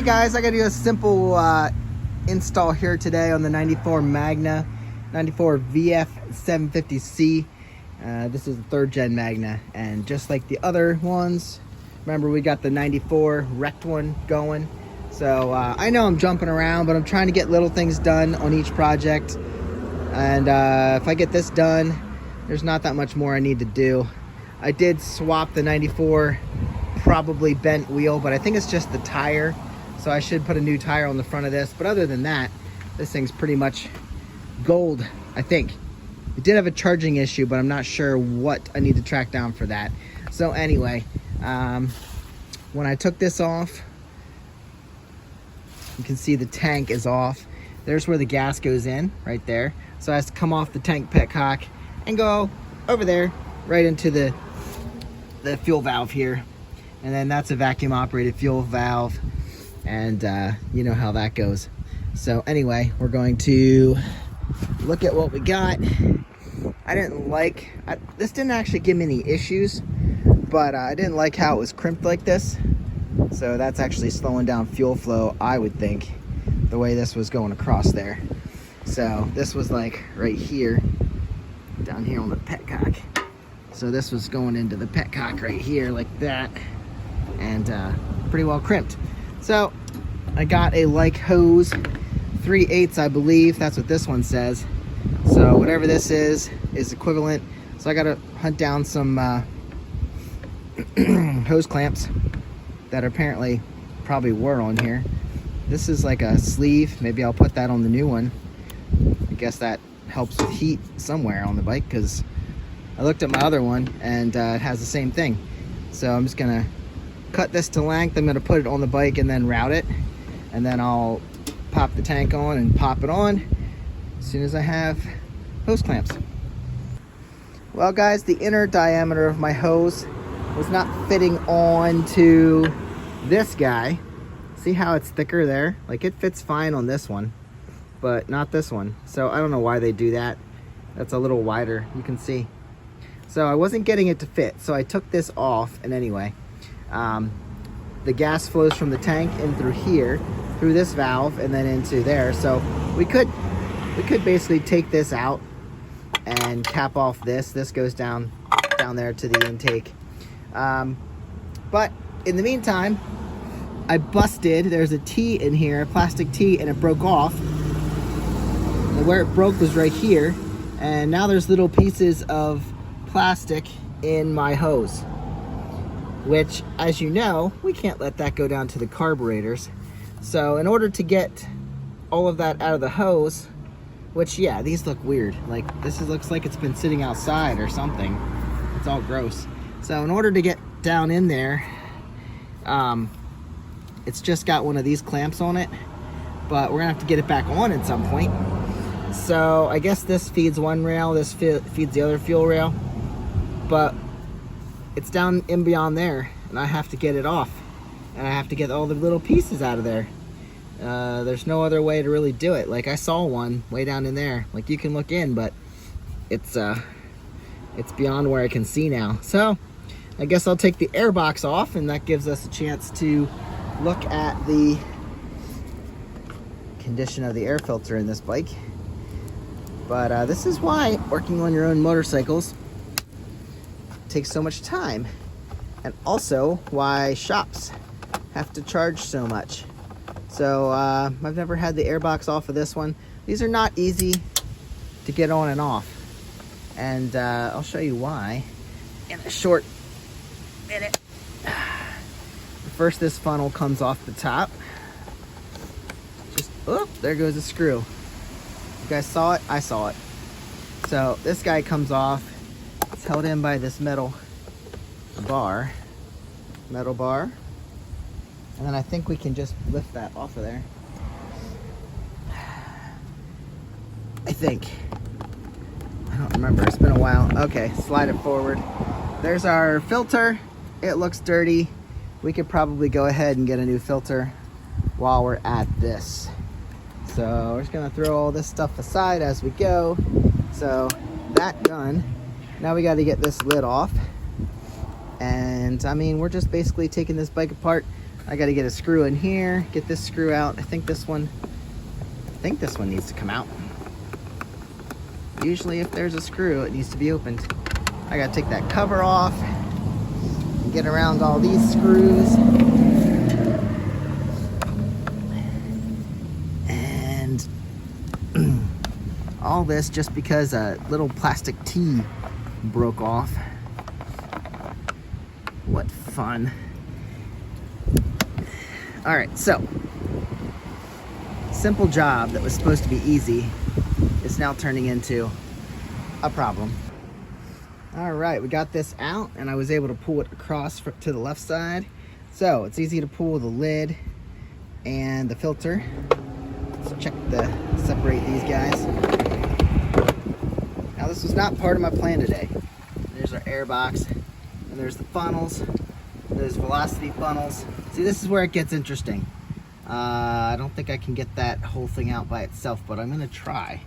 guys, I gotta do a simple install here today on the 94 Magna, 94 VF750C. This is the 3rd gen Magna, and just like the other ones, remember we got the 94 wrecked one going. So I know I'm jumping around, but I'm trying to get little things done on each project. And if I get this done, there's not that much more I need to do. I did swap the 94 probably bent wheel, but I think it's just the tire. So I should put a new tire on the front of this. But other than that, this thing's pretty much gold, I think. It did have a charging issue, but I'm not sure what I need to track down for that. So anyway, when I took this off, you can see the tank is off. There's where the gas goes in, right there. So it has to come off the tank petcock and go over there, right into the fuel valve here. And then that's a vacuum operated fuel valve. And you know how that goes. So anyway, we're going to look at what we got. This didn't actually give me any issues, but I didn't like how it was crimped like this. So that's actually slowing down fuel flow, I would think, the way this was going across there. So this was like right here, down here on the petcock. So this was going into the petcock right here like that, and pretty well crimped. So I got a like hose, 3/8 I believe, that's what this one says. So whatever this is equivalent. So I gotta hunt down some hose clamps that apparently probably were on here. This is like a sleeve. Maybe I'll put that on the new one. I guess that helps with heat somewhere on the bike, because I looked at my other one and it has the same thing. So I'm just gonna cut this to length. I'm gonna put it on the bike and then route it, and then I'll pop the tank on and pop it on as soon as I have hose clamps. Well guys, the inner diameter of my hose was not fitting onto this guy. See how it's thicker there? Like, it fits fine on this one, but not this one. So I don't know why they do that. That's a little wider, you can see. So I wasn't getting it to fit, so I took this off. And anyway, the gas flows from the tank in through here, through this valve, and then into there. So we could basically take this out and cap off this. This goes down there to the intake. But in the meantime, I busted, there's a T in here, a plastic T, and it broke off. And where it broke was right here. And now there's little pieces of plastic in my hose, which, as you know, we can't let that go down to the carburetors. So in order to get all of that out of the hose, which, yeah, these look weird. Like, looks like it's been sitting outside or something. It's all gross. So in order to get down in there, it's just got one of these clamps on it, but we're gonna have to get it back on at some point. So I guess this feeds one rail, this feeds the other fuel rail, but it's down in beyond there, and I have to get it off, and I have to get all the little pieces out of there. There's no other way to really do it. Like, I saw one way down in there. Like, you can look in, but it's beyond where I can see now. So I guess I'll take the airbox off, and that gives us a chance to look at the condition of the air filter in this bike. But this is why working on your own motorcycles takes so much time, and also why shops have to charge so much. So I've never had the airbox off of this one. These are not easy to get on and off, and I'll show you why in a short minute. First, this funnel comes off the top. Just, oh, there goes the screw. You guys saw it? I saw it. So this guy comes off. It's held in by this metal bar. And then I think we can just lift that off of there. I think. I don't remember, it's been a while. Okay, slide it forward. There's our filter. It looks dirty. We could probably go ahead and get a new filter while we're at this. So we're just gonna throw all this stuff aside as we go. So that done. Now we got to get this lid off. And I mean, we're just basically taking this bike apart, I got to get a screw in here, get this screw out. I think this one needs to come out. Usually if there's a screw, it needs to be opened. I got to take that cover off and get around all these screws. And all this just because a little plastic T broke off. What fun. All right, so simple job that was supposed to be easy is now turning into a problem. All right, we got this out and I was able to pull it across to the left side. So it's easy to pull the lid and the filter. Let's separate these guys. Now this was not part of my plan today. There's our airbox and there's the funnels. There's velocity funnels. See, this is where it gets interesting. I don't think I can get that whole thing out by itself, but I'm gonna try.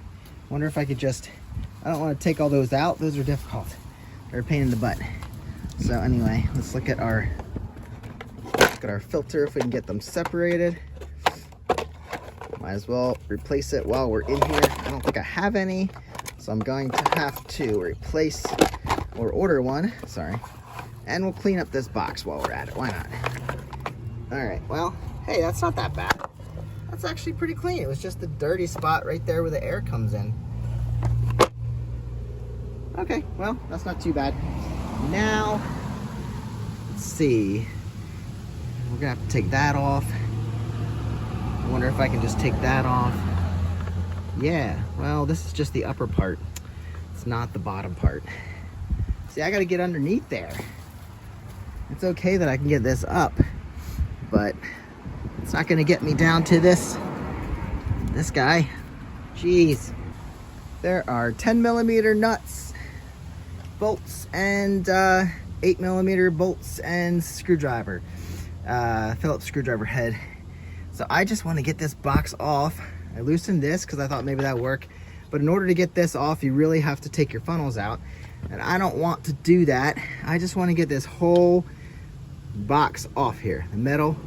Wonder if I could just, I don't want to take all those out. Those are difficult. They're a pain in the butt. So anyway, let's look at our filter if we can get them separated. Might as well replace it while we're in here. I don't think I have any, so I'm going to have to replace or order one. Sorry. And we'll clean up this box while we're at it. Why not? All right, well, hey, that's not that bad. That's actually pretty clean. It was just the dirty spot right there where the air comes in. Okay, well, that's not too bad. Now, let's see. We're gonna have to take that off. I wonder if I can just take that off. Yeah, well, this is just the upper part. It's not the bottom part. See, I gotta get underneath there. It's okay that I can get this up, but it's not gonna get me down to this guy. Jeez. There are 10mm nuts, bolts, and 8mm bolts and screwdriver. Phillips screwdriver head. So I just want to get this box off. I loosened this because I thought maybe that'd work. But in order to get this off, you really have to take your funnels out. And I don't want to do that. I just want to get this whole box off here, the metal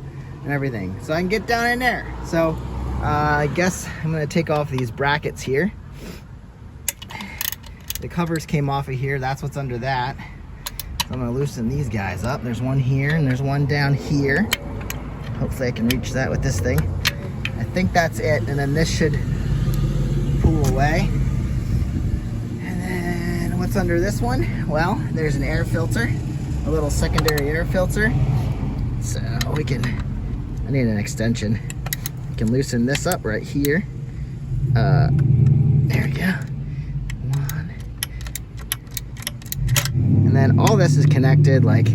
and everything, so I can get down in there. So I guess I'm going to take off these brackets here. The covers came off of here. That's what's under that. So I'm going to loosen these guys up. There's one here and there's one down here. Hopefully I can reach that with this thing. I think that's it, and then this should pull away. And then what's under this one? Well, there's an air filter, a little secondary air filter. So we can, I need an extension. I can loosen this up right here. There we go. One. And then all this is connected. Like,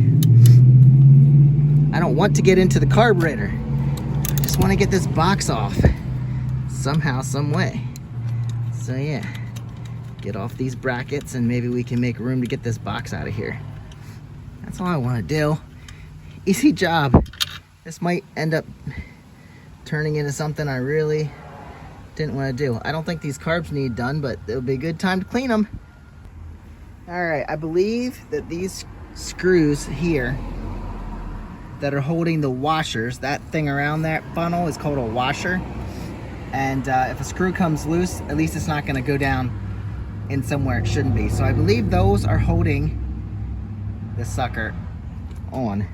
I don't want to get into the carburetor. I just want to get this box off somehow, some way. So yeah, get off these brackets and maybe we can make room to get this box out of here. That's all I want to do. Easy job. This might end up turning into something I really didn't want to do. I don't think these carbs need done, but it'll be a good time to clean them. All right, I believe that these screws here that are holding the washers, that thing around that funnel is called a washer. And if a screw comes loose, at least it's not going to go down in somewhere it shouldn't be. So I believe those are holding this sucker on.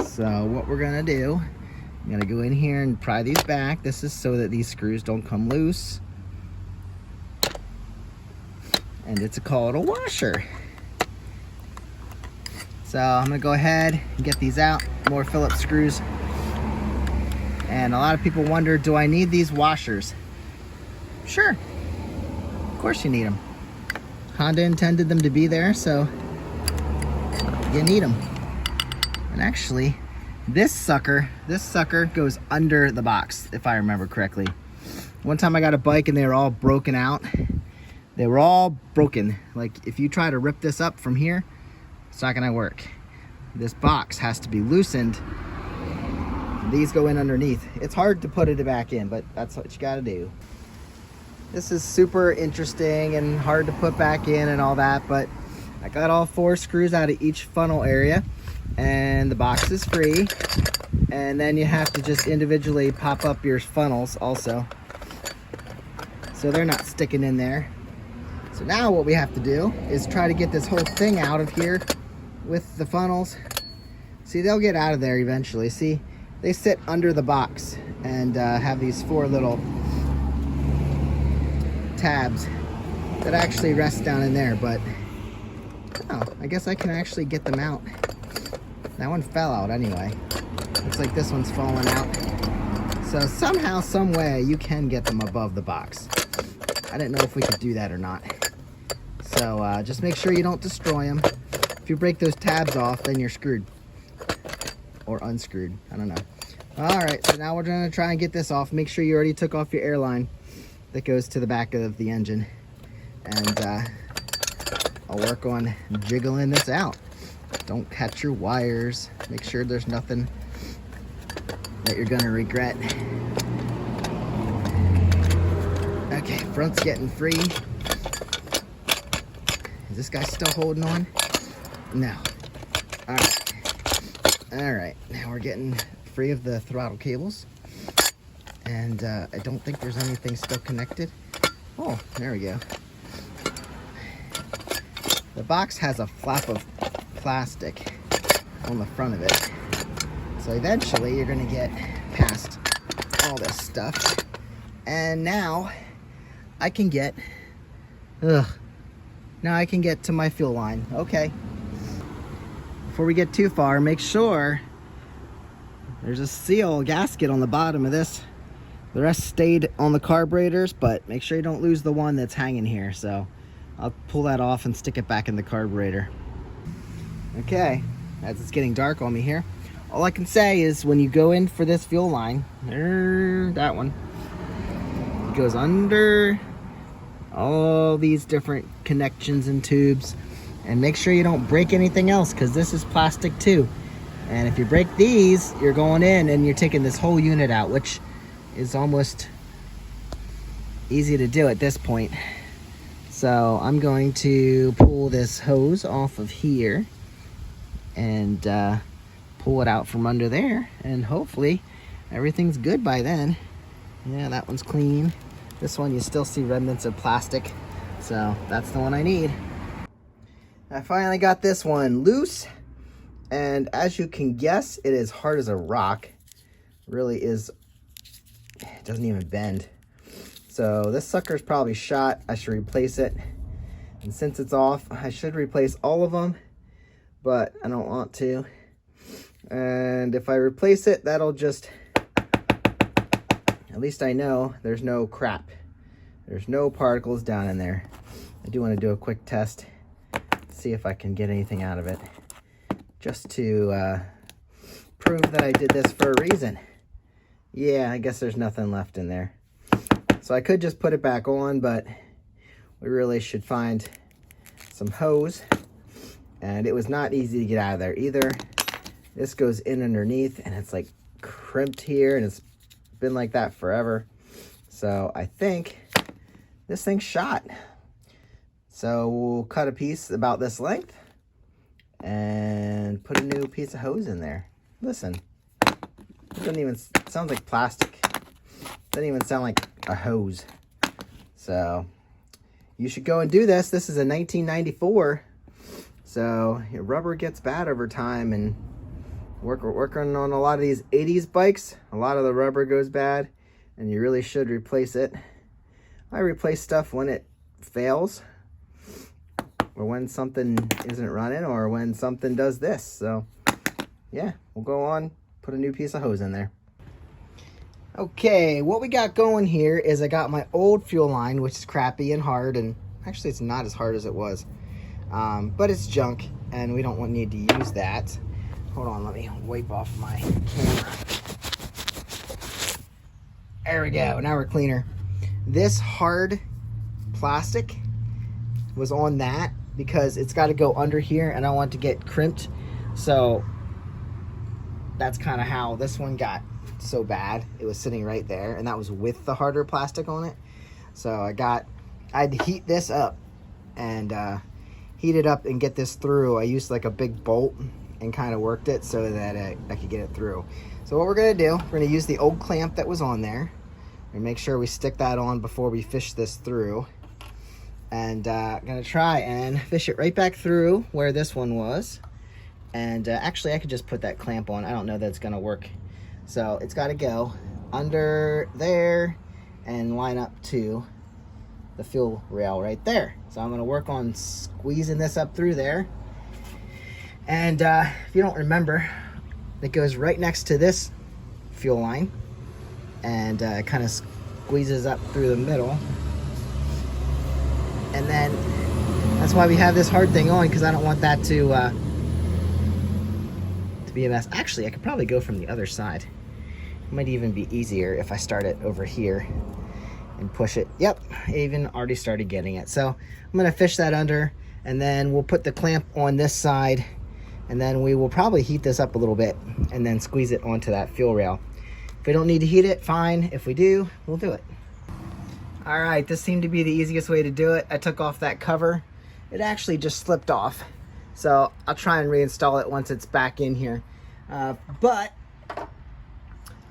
So what we're going to do, I'm going to go in here and pry these back. This is so that these screws don't come loose. And it's called a washer. So I'm gonna go ahead and get these out, more Phillips screws. And a lot of people wonder, do I need these washers? Sure, of course you need them. Honda intended them to be there, so you need them. And actually, this sucker goes under the box, if I remember correctly. One time I got a bike and they were all broken out. They were all broken. Like, if you try to rip this up from here, it's not gonna work. This box has to be loosened. These go in underneath. It's hard to put it back in, but that's what you gotta do. This is super interesting and hard to put back in and all that, but I got all 4 screws out of each funnel area. and the box is free. And then you have to just individually pop up your funnels also, so they're not sticking in there. So now what we have to do is try to get this whole thing out of here with the funnels. See, they'll get out of there eventually. See, they sit under the box and have these 4 little tabs that actually rest down in there, but oh, I guess I can actually get them out. That one fell out anyway. Looks like this one's falling out. So somehow, some way, you can get them above the box. I didn't know if we could do that or not. So just make sure you don't destroy them. If you break those tabs off, then you're screwed. Or unscrewed, I don't know. All right, so now we're gonna try and get this off. Make sure you already took off your air line that goes to the back of the engine. And I'll work on jiggling this out. Don't catch your wires. Make sure there's nothing that you're gonna regret. Okay, front's getting free. Is this guy still holding on? No. All right, now we're getting free of the throttle cables. And I don't think there's anything still connected. Oh, there we go. The box has a flap of plastic on the front of it. So eventually you're gonna get past all this stuff. And now I can get, now I can get to my fuel line. Okay. Before we get too far, make sure there's a seal gasket on the bottom of this. The rest stayed on the carburetors, but make sure you don't lose the one that's hanging here. So I'll pull that off and stick it back in the carburetor. Okay, as it's getting dark on me here, all I can say is when you go in for this fuel line, that one, it goes under all these different connections and tubes, and make sure you don't break anything else, because this is plastic too. And if you break these, you're going in and you're taking this whole unit out, which is almost easy to do at this point. So I'm going to pull this hose off of here and pull it out from under there, and hopefully everything's good by then. Yeah, that one's clean. This one you still see remnants of plastic, so that's the one I need. I finally got this one loose, and as you can guess, it is hard as a rock. It really is. It doesn't even bend. So this sucker's probably shot. I should replace it. And since it's off, I should replace all of them, but I don't want to. And if I replace it, that'll just, at least I know there's no crap. There's no particles down in there. I do want to do a quick test, see if I can get anything out of it, just to prove that I did this for a reason. Yeah, I guess there's nothing left in there. So I could just put it back on, but we really should find some hose. And it was not easy to get out of there either. This goes in underneath, and it's like crimped here, and it's been like that forever. So I think this thing's shot. So we'll cut a piece about this length and put a new piece of hose in there. Listen, it doesn't even, sounds like plastic. Doesn't even sound like a hose. So you should go and do this. This is a 1994. So your rubber gets bad over time, and working on a lot of these 80s bikes, a lot of the rubber goes bad, and you really should replace it. I replace stuff when it fails, or when something isn't running, or when something does this. So yeah, we'll go on, put a new piece of hose in there. Okay, what we got going here is I got my old fuel line, which is crappy and hard, and actually it's not as hard as it was, but it's junk, and we don't need to use that. Hold on, let me wipe off my camera. There we go, now we're cleaner. This hard plastic was on that because it's got to go under here, and I want to get crimped. So that's kind of how this one got so bad. It was sitting right there, and that was with the harder plastic on it. So I'd heat this up and heat it up and get this through. I used like a big bolt and kind of worked it so that I could get it through. So what we're gonna do, we're gonna use the old clamp that was on there and make sure we stick that on before we fish this through. And I'm gonna try and fish it right back through where this one was. And actually I could just put that clamp on. I don't know that it's gonna work. So it's gotta go under there and line up to the fuel rail right there. So I'm gonna work on squeezing this up through there. And if you don't remember, it goes right next to this fuel line and kind of squeezes up through the middle. And then that's why we have this hard thing on, because I don't want that to be a mess. Actually, I could probably go from the other side. It might even be easier if I start it over here and push it. Yep, I even already started getting it. So I'm gonna fish that under, and then we'll put the clamp on this side, and then we will probably heat this up a little bit and then squeeze it onto that fuel rail. If we don't need to heat it, fine. If we do, we'll do it. All right, this seemed to be the easiest way to do it. I took off that cover. It actually just slipped off. So I'll try and reinstall it once it's back in here. But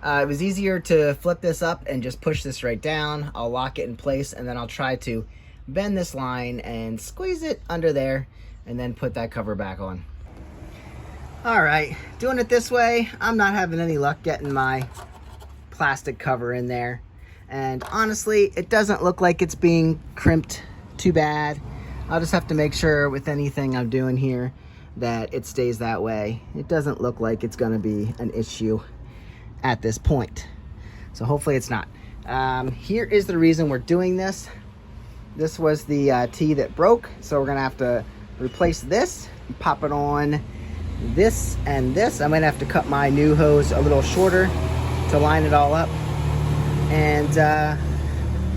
it was easier to flip this up and just push this right down. I'll lock it in place, and then I'll try to bend this line and squeeze it under there and then put that cover back on. All right, doing it this way, I'm not having any luck getting my plastic cover in there. And honestly, it doesn't look like it's being crimped too bad. I'll just have to make sure with anything I'm doing here that it stays that way. It doesn't look like it's gonna be an issue at this point. So hopefully it's not. Here is the reason we're doing this. This was the T that broke, so we're gonna have to replace this, pop it on this and this. I'm gonna have to cut my new hose a little shorter to line it all up. And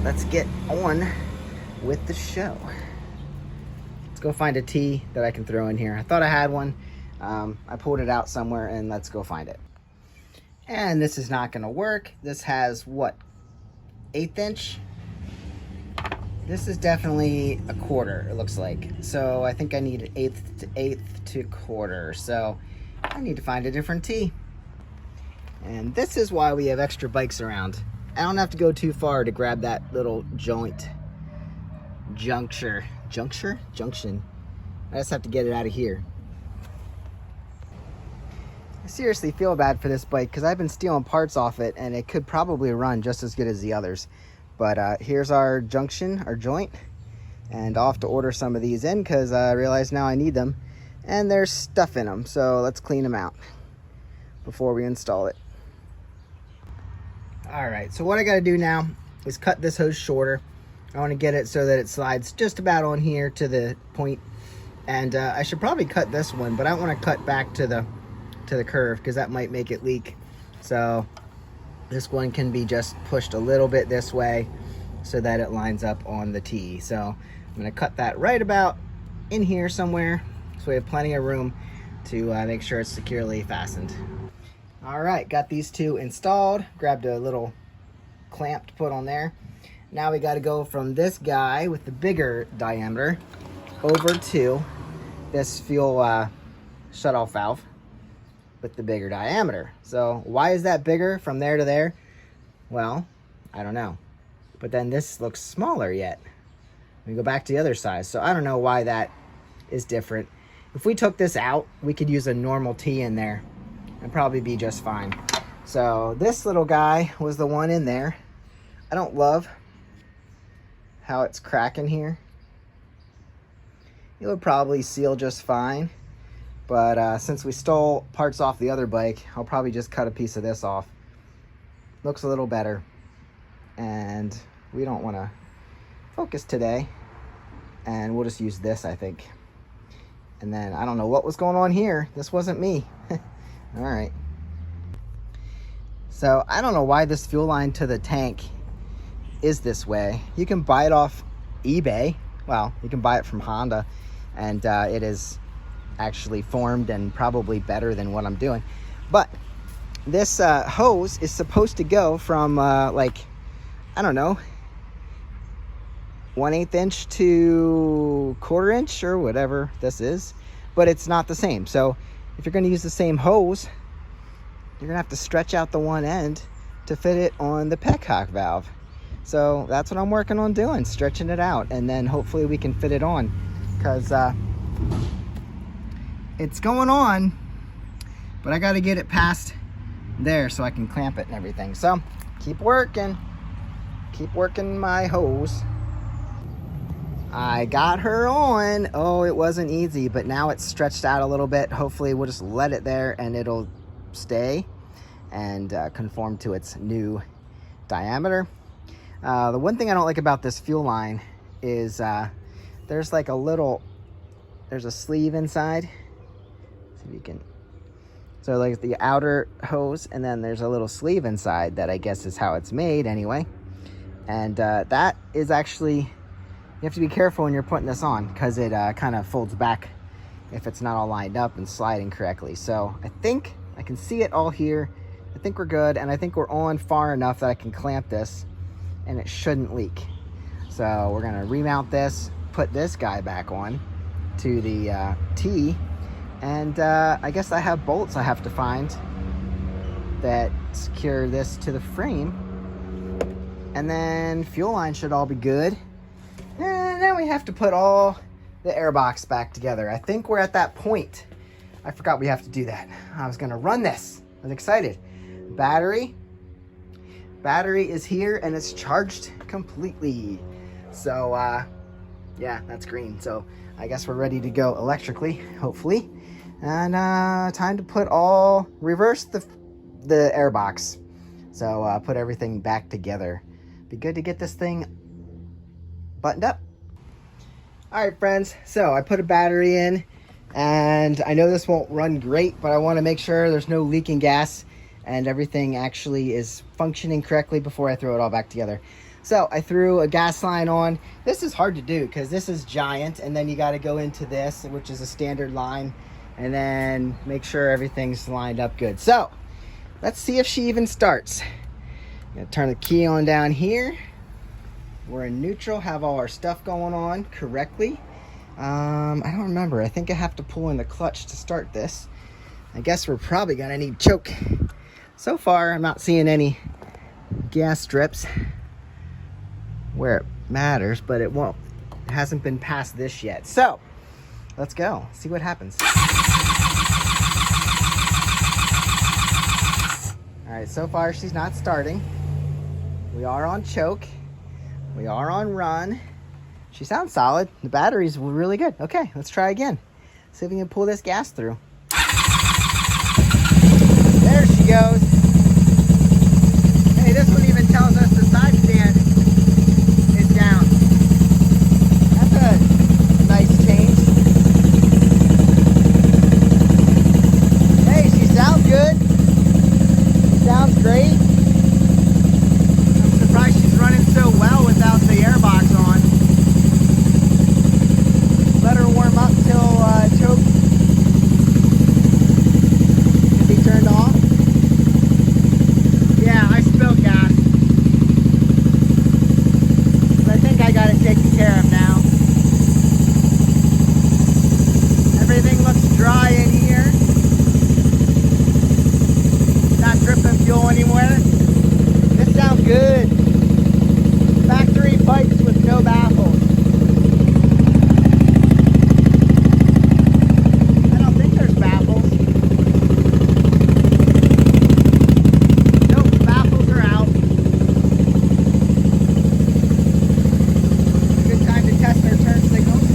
let's get on with the show. Let's go find a T that I can throw in here. I thought I had one. I pulled it out somewhere, and let's go find it. And this is not gonna work. This has what, 1/8 inch? This is definitely a 1/4, it looks like. So I think I need 1/8 to 1/4. So I need to find a different T. And this is why we have extra bikes around. I don't have to go too far to grab that little junction. I just have to get it out of here. I seriously feel bad for this bike because I've been stealing parts off it, and it could probably run just as good as the others. But here's our junction, our joint, and I'll have to order some of these in because I realize now I need them, and there's stuff in them. So let's clean them out before we install it. All right, so what I gotta do now is cut this hose shorter. I wanna get it so that it slides just about on here to the point. And I should probably cut this one, but I don't wanna cut back to the curve because that might make it leak. So this one can be just pushed a little bit this way so that it lines up on the T. So I'm gonna cut that right about in here somewhere so we have plenty of room to make sure it's securely fastened. All right, got these two installed. Grabbed a little clamp to put on there. Now we got to go from this guy with the bigger diameter over to this fuel shutoff valve with the bigger diameter. So why is that bigger from there to there? Well, I don't know. But then this looks smaller yet. We go back to the other side. So I don't know why that is different. If we took this out, we could use a normal T in there and probably be just fine. So this little guy was the one in there. I don't love how it's cracking here. It would probably seal just fine, but since we stole parts off the other bike, I'll probably just cut a piece of this off. Looks a little better, and we don't want to focus today, and we'll just use this, I think. And then I don't know what was going on here. This wasn't me. All right. So I don't know why this fuel line to the tank is this way. You can buy it off eBay. Well, you can buy it from Honda, and it is actually formed and probably better than what I'm doing. But this hose is supposed to go from like, I don't know, 1/8 inch to 1/4 inch or whatever this is, but it's not the same. So if you're going to use the same hose, you're going to have to stretch out the one end to fit it on the petcock valve. So that's what I'm working on doing, stretching it out, and then hopefully we can fit it on, because it's going on, but I got to get it past there so I can clamp it and everything. So keep working my hose. I got her on. Oh, it wasn't easy, but now it's stretched out a little bit. Hopefully we'll just let it there and it'll stay and conform to its new diameter. The one thing I don't like about this fuel line is there's like there's a sleeve inside. See if you can. So like the outer hose, and then there's a little sleeve inside that I guess is how it's made anyway. And that is actually, you have to be careful when you're putting this on, because it kind of folds back if it's not all lined up and sliding correctly. So I think I can see it all here. I think we're good, and I think we're on far enough that I can clamp this and it shouldn't leak. So we're gonna remount this, put this guy back on to the T, and I guess I have bolts I have to find that secure this to the frame, and then fuel line should all be good. And then we have to put all the airbox back together. I think we're at that point. I forgot we have to do that. I was gonna run this. I was excited. Battery is here and it's charged completely. So yeah, that's green. So I guess we're ready to go electrically, hopefully. And time to reverse the airbox. So put everything back together. Be good to get this thing buttoned up. All right, friends, so I put a battery in, and I know this won't run great, but I want to make sure there's no leaking gas and everything actually is functioning correctly before I throw it all back together. So I threw a gas line on. This is hard to do because this is giant, and then you got to go into this, which is a standard line, and then make sure everything's lined up good. So let's see if she even starts. I'm gonna turn the key on down here. We're in neutral, have all our stuff going on correctly. I don't remember. I think I have to pull in the clutch to start this. I guess we're probably gonna need choke. So far, I'm not seeing any gas drips where it matters, but it won't. It hasn't been past this yet. So let's go, see what happens. All right, so far she's not starting. We are on choke. We are on run. She sounds solid. The battery's really good. Okay, let's try again. See if we can pull this gas through. There she goes. Hey, this one even tells us the side stand is down. That's a nice change. Hey, she sounds good. She sounds great. I'm surprised she's running so well without the airbox on. Let her warm up till choke can be turned off. Yeah, I spilled gas, but I think I got it taken care of now. Everything looks dry in here. Not dripping fuel anywhere. This sounds good. Factory pipes with no baffles. I don't think there's baffles. Nope, baffles are out. Good time to test our turn signals.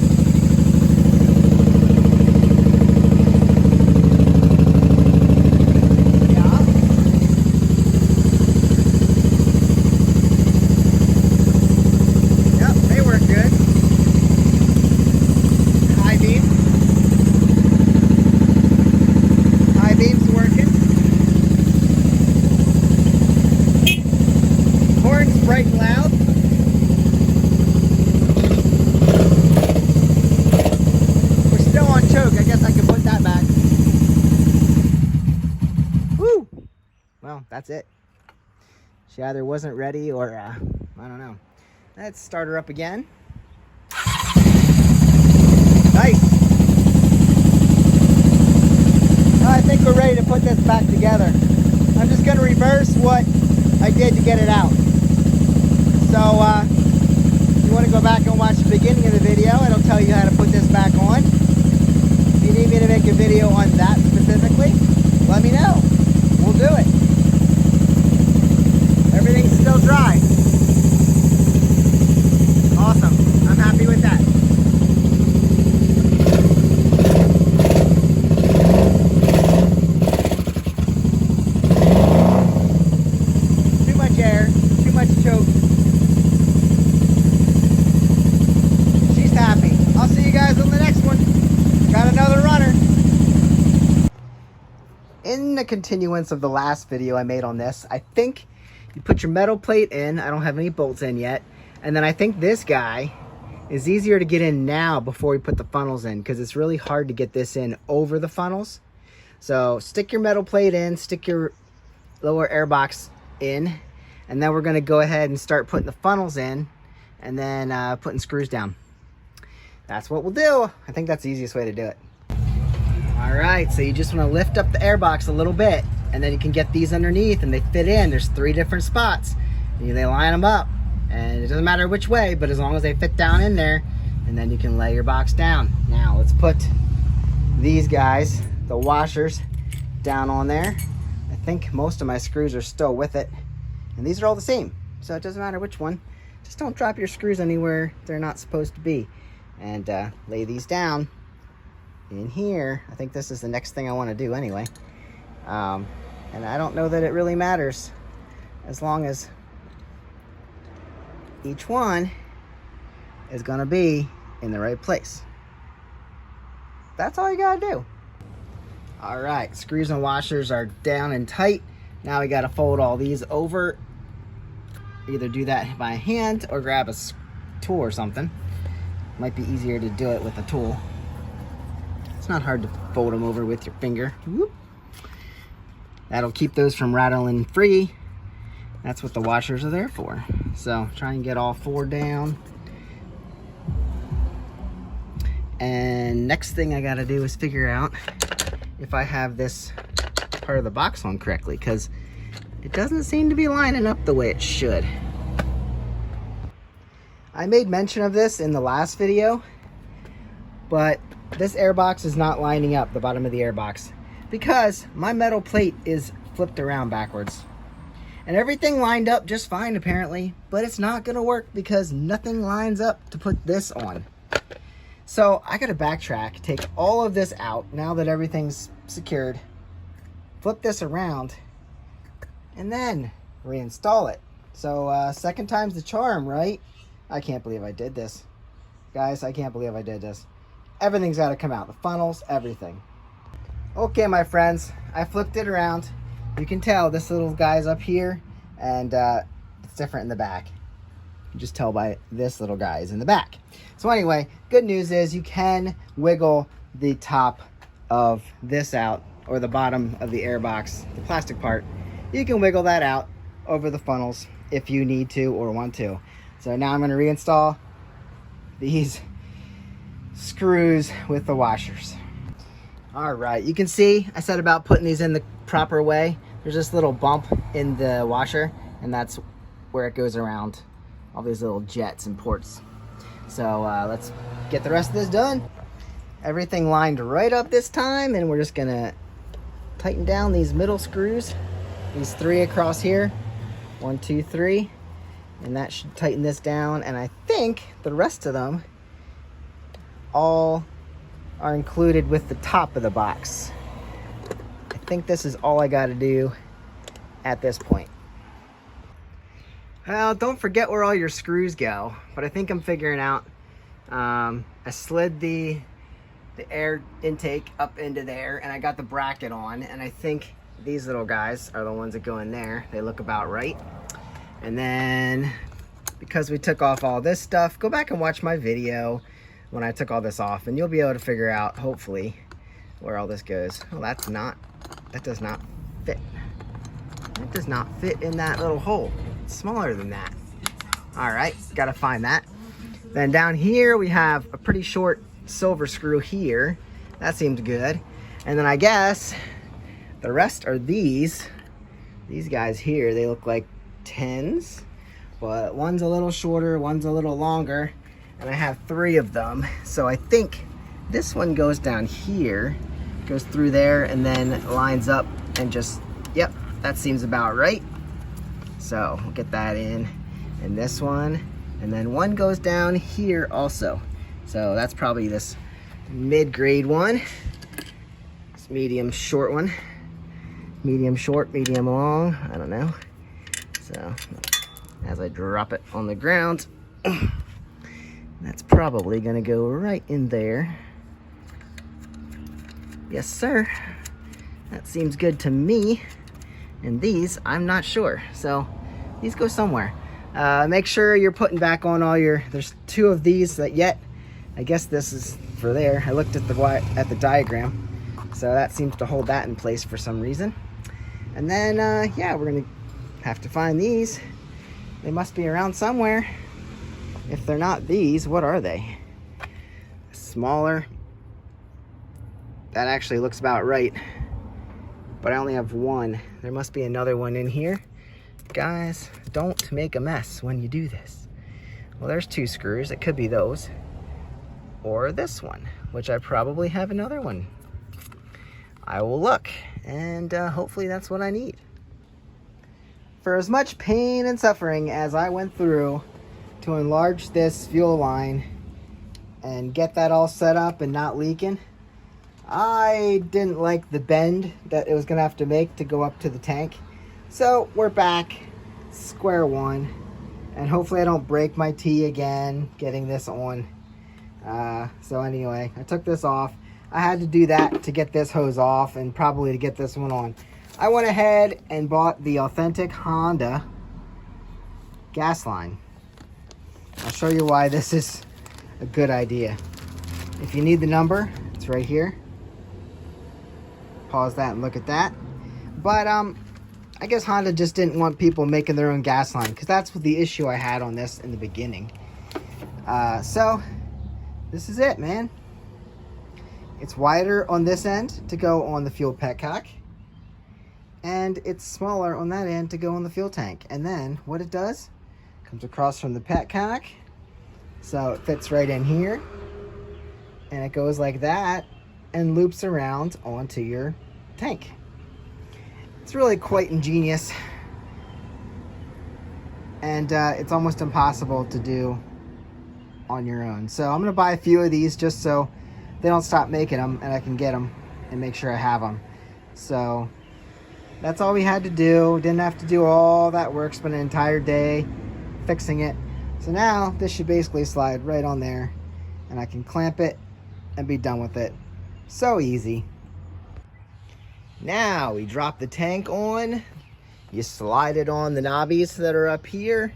Bright and loud. We're still on choke. I guess I can put that back. Woo! Well, that's it. She either wasn't ready or I don't know. Let's start her up again. Nice. think we're ready to put this back together. I'm just going to reverse what I did to get it out. So if you want to go back and watch the beginning of the video, it'll tell you how to put this back on. If you need me to make a video on that specifically, let me know. We'll do it. Everything's still dry. Awesome. I'm happy with that. Too much air, too much choke. She's happy. I'll see you guys on the next one. Got another runner. In the continuance of the last video I made on this, I think you put your metal plate in. I don't have any bolts in yet. And then I think this guy is easier to get in now before we put the funnels in, because it's really hard to get this in over the funnels. So stick your metal plate in, stick your lower air box in, and then we're going to go ahead and start putting the funnels in and then putting screws down. That's what we'll do. I think that's the easiest way to do it. All right, so you just want to lift up the air box a little bit, and then you can get these underneath and they fit in. There's 3 different spots. They line them up. And it doesn't matter which way, but as long as they fit down in there, and then you can lay your box down. Now let's put these guys, the washers, down on there. I think most of my screws are still with it. And these are all the same, so it doesn't matter which one. Just don't drop your screws anywhere they're not supposed to be. And lay these down in here. I think this is the next thing I want to do anyway. And I don't know that it really matters, as long as each one is gonna be in the right place. That's all you gotta do. All right, screws and washers are down and tight. Now we gotta fold all these over. Either do that by hand or grab a tool or something. Might be easier to do it with a tool. It's not hard to fold them over with your finger. Whoop. That'll keep those from rattling free. That's what the washers are there for. So try and get all 4 down. And next thing I gotta do is figure out if I have this part of the box on correctly, because it doesn't seem to be lining up the way it should. I made mention of this in the last video, but this air box is not lining up, the bottom of the air box, because my metal plate is flipped around backwards. And everything lined up just fine apparently, but it's not gonna work because nothing lines up to put this on. So I gotta backtrack, take all of this out now that everything's secured, flip this around, and then reinstall it. So second time's the charm, right? I can't believe I did this. Guys, I can't believe I did this. Everything's gotta come out, the funnels, everything. Okay, my friends, I flipped it around. You can tell this little guy's up here, and it's different in the back. You can just tell by this little guy is in the back. So anyway, good news is you can wiggle the top of this out, or the bottom of the air box, the plastic part. You can wiggle that out over the funnels if you need to or want to. So now I'm going to reinstall these screws with the washers. All right, you can see I said about putting these in the proper way. There's this little bump in the washer, and that's where it goes around all these little jets and ports. So let's get the rest of this done. Everything lined right up this time, and we're just gonna tighten down these middle screws, these 3 across here, 1, 2, 3, and that should tighten this down. And I think the rest of them all are included with the top of the box. I think this is all I got to do at this point. Well, don't forget where all your screws go, but I think I'm figuring out. I slid the air intake up into there, and I got the bracket on, and I think these little guys are the ones that go in there. They look about right. And then because we took off all this stuff, go back and watch my video when I took all this off, and you'll be able to figure out, hopefully, where all this goes. Well, that does not fit. That does not fit in that little hole. It's smaller than that. All right, gotta find that. Then down here, we have a pretty short silver screw here. That seems good. And then I guess The rest are these guys here. They look like 10s, but one's a little shorter, one's a little longer, and I have 3 of them. So I think this one goes down here, goes through there, and then lines up and just, yep, that seems about right. So we'll get that in. And this one, and then one goes down here also. So that's probably this mid-grade one. This medium short one. Medium short, medium long, I don't know. So as I drop it on the ground, that's probably gonna go right in there. Yes, sir. That seems good to me. And these, I'm not sure. So these go somewhere. Make sure you're putting back on all your, there's 2 of these that yet, I guess this is for there. I looked at the diagram. So that seems to hold that in place for some reason. And then, yeah, we're gonna have to find these. They must be around somewhere. If they're not these, what are they? Smaller. That actually looks about right. But I only have 1. There must be another one in here. Guys, don't make a mess when you do this. Well, there's 2 screws. It could be those. Or this one, which I probably have another one. I will look, and hopefully that's what I need. For as much pain and suffering as I went through to enlarge this fuel line and get that all set up and not leaking, I didn't like the bend that it was gonna have to make to go up to the tank. So we're back square one, and hopefully I don't break my T again getting this on. So anyway, I took this off. I had to do that to get this hose off and probably to get this one on. I went ahead and bought the authentic Honda gas line. I'll show you why this is a good idea. If you need the number, it's right here. Pause that and look at that. But I guess Honda just didn't want people making their own gas line, because that's what the issue I had on this in the beginning. So this is it, man. It's wider on this end to go on the fuel petcock, and it's smaller on that end to go on the fuel tank. And then what it does, comes across from the petcock, so it fits right in here, and it goes like that and loops around onto your tank. It's really quite ingenious, and it's almost impossible to do on your own. So I'm gonna buy a few of these just so they don't stop making them and I can get them and make sure I have them. So that's all we had to do. Didn't have to do all that work, spend an entire day fixing it. So now this should basically slide right on there, and I can clamp it and be done with it. So easy. Now we drop the tank on, you slide it on the knobbies that are up here,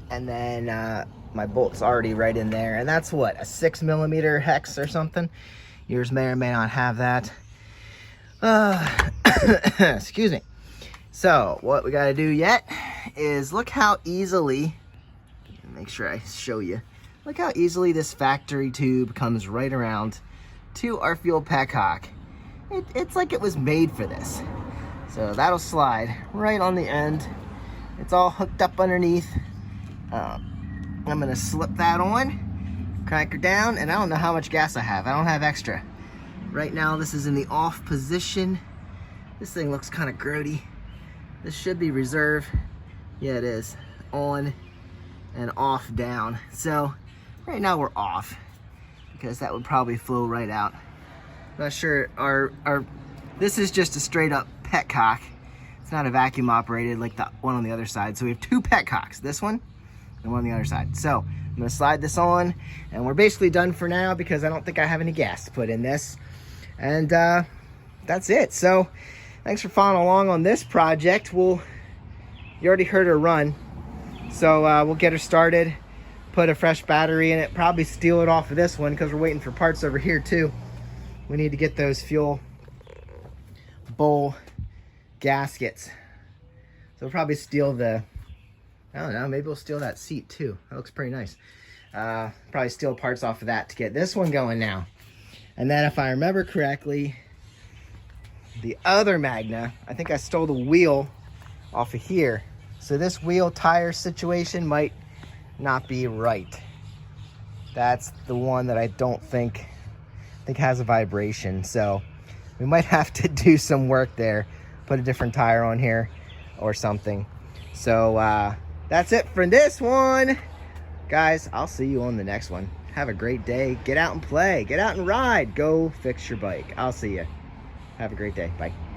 and then my bolt's already right in there. And that's what, a 6mm hex or something? Yours may or may not have that. Excuse me. So what we gotta do yet is look how easily, make sure I show you, look how easily this factory tube comes right around to our fuel petcock. It's like it was made for this. So that'll slide right on the end. It's all hooked up underneath. I'm gonna slip that on, crank her down, and I don't know how much gas I have. I don't have extra. Right now this is in the off position. This thing looks kind of grody. This should be reserve. Yeah, it is. On and off down. So right now we're off, because that would probably flow right out. Not sure. This is just a straight up petcock. It's not a vacuum operated like the one on the other side. So we have 2 petcocks, this one and one on the other side. So I'm gonna slide this on, and we're basically done for now, because I don't think I have any gas to put in this. And that's it. So thanks for following along on this project. You already heard her run. So we'll get her started, put a fresh battery in it, probably steal it off of this one, because we're waiting for parts over here too. We need to get those fuel bowl gaskets. So we'll probably steal the, I don't know, maybe we'll steal that seat too. That looks pretty nice. Probably steal parts off of that to get this one going now. And then if I remember correctly, the other Magna. I think I stole the wheel off of here. So this wheel tire situation might not be right. That's the one that I don't think has a vibration. So we might have to do some work there, put a different tire on here or something. So that's it for this one. Guys, I'll see you on the next one. Have a great day. Get out and play. Get out and ride. Go fix your bike. I'll see you. Have a great day. Bye.